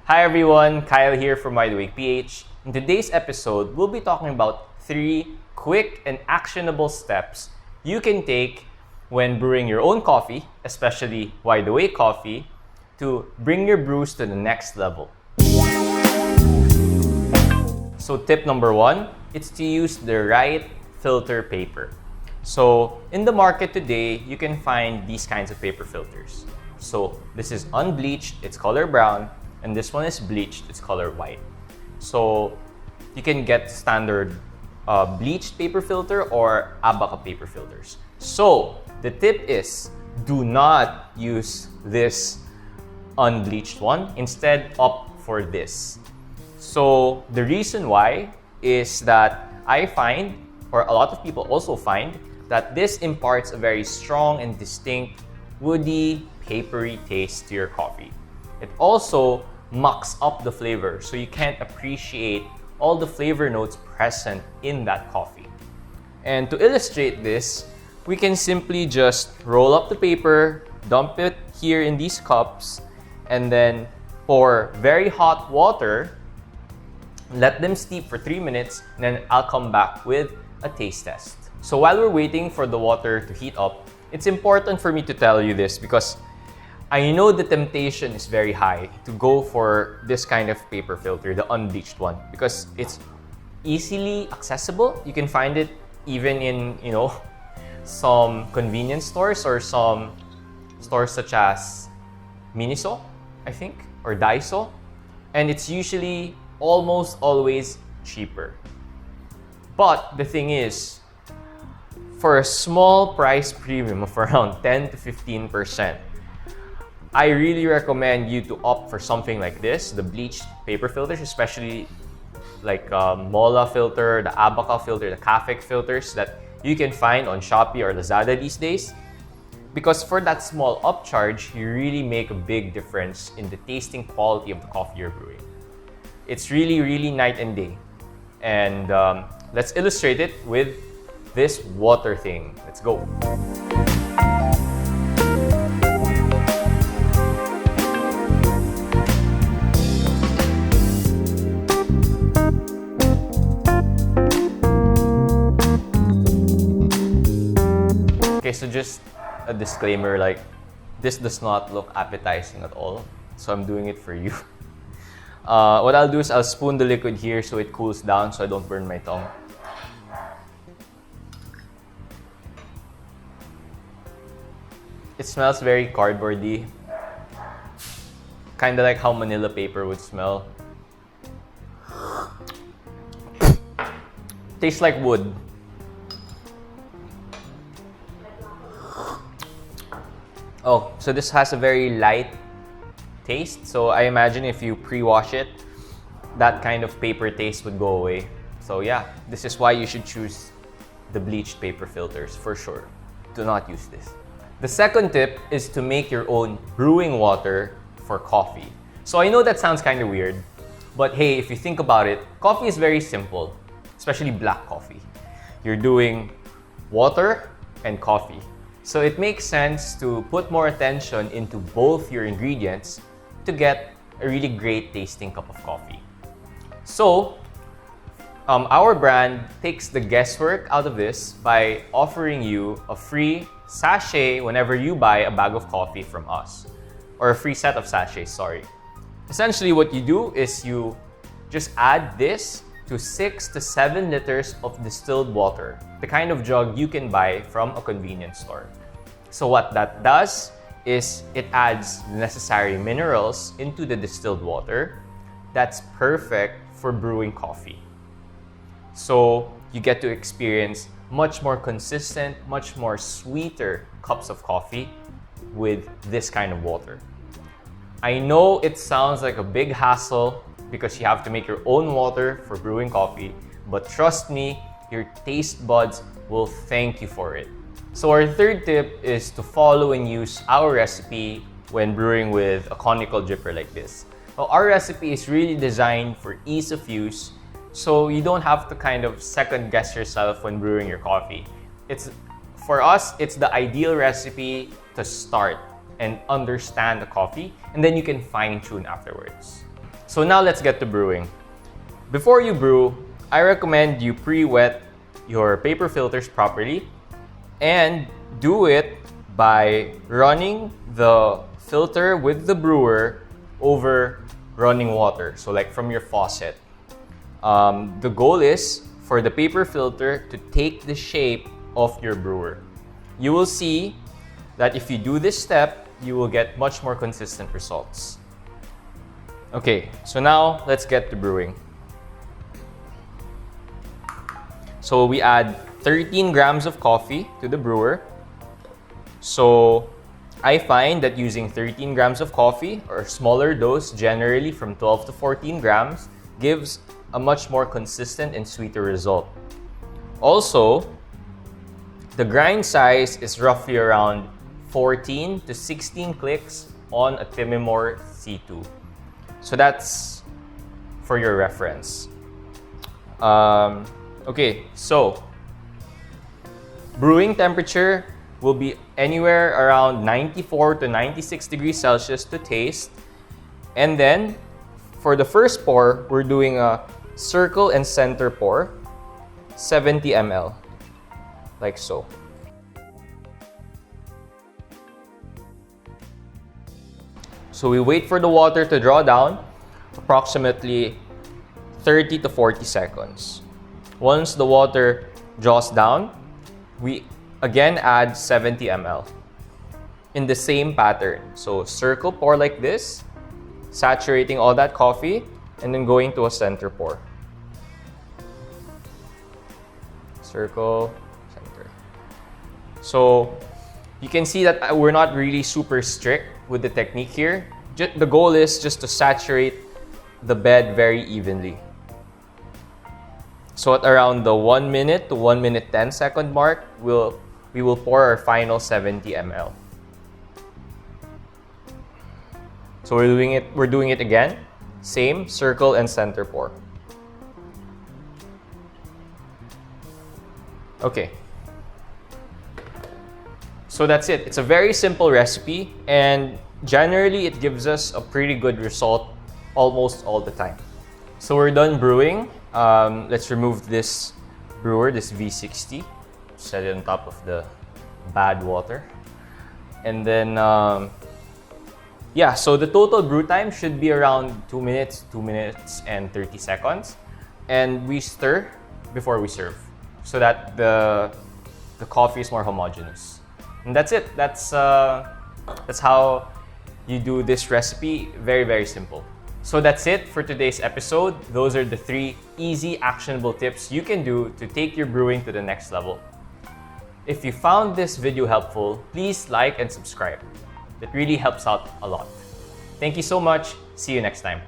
Hi everyone, Kyle here from Wide Awake PH. In today's episode, we'll be talking about 3 quick and actionable steps you can take when brewing your own coffee, especially Wide Awake coffee, to bring your brews to the next level. So tip number 1, it's to use the right filter paper. So in the market today, you can find these kinds of paper filters. So this is unbleached, it's color brown, and this one is bleached, it's color white. So you can get standard bleached paper filter or Abaca paper filters. So the tip is, do not use this unbleached one. Instead, opt for this. So the reason why is that I find, or a lot of people also find, that this imparts a very strong and distinct woody, papery taste to your coffee. It also mucks up the flavor, so you can't appreciate all the flavor notes present in that coffee. And to illustrate this, we can simply just roll up the paper, dump it here in these cups, and then pour very hot water, let them steep for 3 minutes, and then I'll come back with a taste test. So while we're waiting for the water to heat up, it's important for me to tell you this because I know the temptation is very high to go for this kind of paper filter, the unbleached one, because it's easily accessible. You can find it even in, some convenience stores or some stores such as Miniso, I think, or Daiso. And it's usually almost always cheaper. But the thing is, for a small price premium of around 10 to 15%, I really recommend you to opt for something like this, the bleached paper filters, especially like Mola filter, the Abaca filter, the Cafec filters that you can find on Shopee or Lazada these days. Because for that small upcharge, you really make a big difference in the tasting quality of the coffee you're brewing. It's really, really night and day. And let's illustrate it with this water thing. Let's go. Okay, so just a disclaimer, like, this does not look appetizing at all, so I'm doing it for you. What I'll do is I'll spoon the liquid here so it cools down so I don't burn my tongue. It smells very cardboardy, kind of like how Manila paper would smell. Tastes like wood. Oh, so this has a very light taste. So I imagine if you pre-wash it, that kind of paper taste would go away. So yeah, this is why you should choose the bleached paper filters for sure. Do not use this. The second tip is to make your own brewing water for coffee. So I know that sounds kind of weird, but hey, if you think about it, coffee is very simple, especially black coffee. You're doing water and coffee. So it makes sense to put more attention into both your ingredients to get a really great tasting cup of coffee. So our brand takes the guesswork out of this by offering you a free sachet whenever you buy a bag of coffee from us, or a free set of sachets, sorry. Essentially what you do is you just add this to 6 to 7 liters of distilled water, the kind of jug you can buy from a convenience store. So what that does is it adds the necessary minerals into the distilled water that's perfect for brewing coffee. So you get to experience much more consistent, much more sweeter cups of coffee with this kind of water. I know it sounds like a big hassle because you have to make your own water for brewing coffee, but trust me, your taste buds will thank you for it. So our third tip is to follow and use our recipe when brewing with a conical dripper like this. Well, our recipe is really designed for ease of use, so you don't have to kind of second guess yourself when brewing your coffee. For us, it's the ideal recipe to start and understand the coffee, and then you can fine tune afterwards. So now let's get to brewing. Before you brew, I recommend you pre-wet your paper filters properly and do it by running the filter with the brewer over running water, so like from your faucet. The goal is for the paper filter to take the shape of your brewer. You will see that if you do this step, you will get much more consistent results. Okay, so now let's get to brewing. So we add 13 grams of coffee to the brewer. So I find that using 13 grams of coffee or a smaller dose, generally from 12 to 14 grams, gives a much more consistent and sweeter result. Also, the grind size is roughly around 14 to 16 clicks on a Timimore C2. So that's for your reference. Okay, so brewing temperature will be anywhere around 94 to 96 degrees Celsius to taste. And then for the first pour, we're doing a circle and center pour, 70 ml, like so. So we wait for the water to draw down, approximately 30 to 40 seconds. Once the water draws down, we again add 70 ml in the same pattern. So circle pour like this, saturating all that coffee, and then going to a center pour. Circle, center. So you can see that we're not really super strict with the technique here. The goal is just to saturate the bed very evenly. So at around the 1 minute to 1 minute 10 second mark, we will pour our final 70 ml. So we're doing it again. Same circle and center pour. Okay. So that's it. It's a very simple recipe, and generally it gives us a pretty good result almost all the time. So we're done brewing. Let's remove this brewer, this V60. Set it on top of the bad water. And then, yeah, so the total brew time should be around 2 minutes and 30 seconds. And we stir before we serve so that the coffee is more homogeneous. And that's it. That's how you do this recipe. Very, very simple. So that's it for today's episode. Those are the 3 easy, actionable tips you can do to take your brewing to the next level. If you found this video helpful, please like and subscribe. It really helps out a lot. Thank you so much. See you next time.